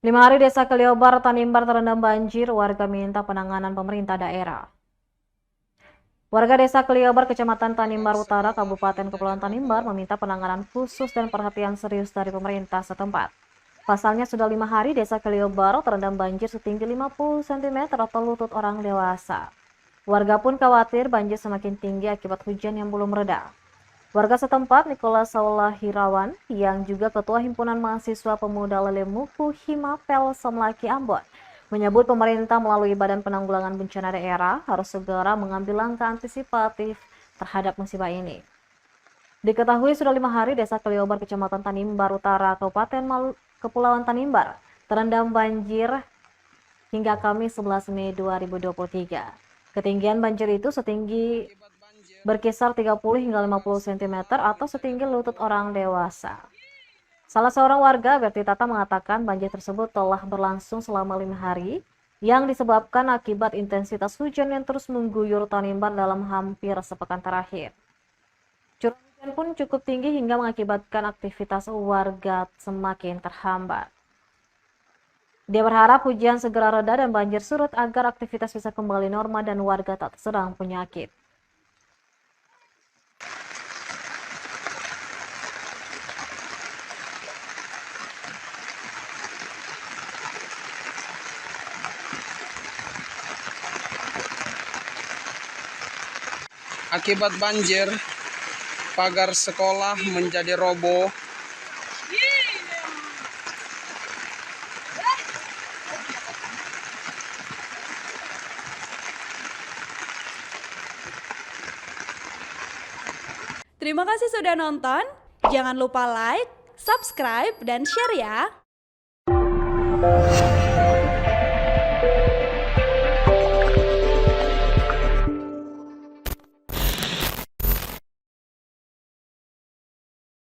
5 hari Desa Keliobar, Tanimbar terendam banjir, warga minta penanganan pemerintah daerah. Warga Desa Keliobar, Kecamatan Tanimbar Utara, Kabupaten Kepulauan Tanimbar meminta penanganan khusus dan perhatian serius dari pemerintah setempat. Pasalnya sudah 5 hari Desa Keliobar terendam banjir setinggi 50 cm atau lutut orang dewasa. Warga pun khawatir banjir semakin tinggi akibat hujan yang belum reda. Warga setempat, Nikolas Saula Hirawan, yang juga Ketua Himpunan Mahasiswa Pemuda Lelemuku Himapel Somlaki Ambon, menyebut pemerintah melalui Badan Penanggulangan Bencana Daerah harus segera mengambil langkah antisipatif terhadap musibah ini. Diketahui sudah 5 hari Desa Keliobar, Kecamatan Tanimbar Utara, Kabupaten Kepulauan Tanimbar, terendam banjir hingga Kamis 11 Mei 2023. Ketinggian banjir itu setinggi berkisar 30 hingga 50 cm atau setinggi lutut orang dewasa. Salah seorang warga, Berti Tata, mengatakan banjir tersebut telah berlangsung selama 5 hari yang disebabkan akibat intensitas hujan yang terus mengguyur Tanimbar dalam hampir sepekan terakhir. Curah hujan pun cukup tinggi hingga mengakibatkan aktivitas warga semakin terhambat. Dia berharap hujan segera reda dan banjir surut agar aktivitas bisa kembali normal dan warga tak terserang penyakit. Akibat banjir, pagar sekolah menjadi roboh. Terima kasih sudah nonton. Jangan lupa like, subscribe, dan share ya.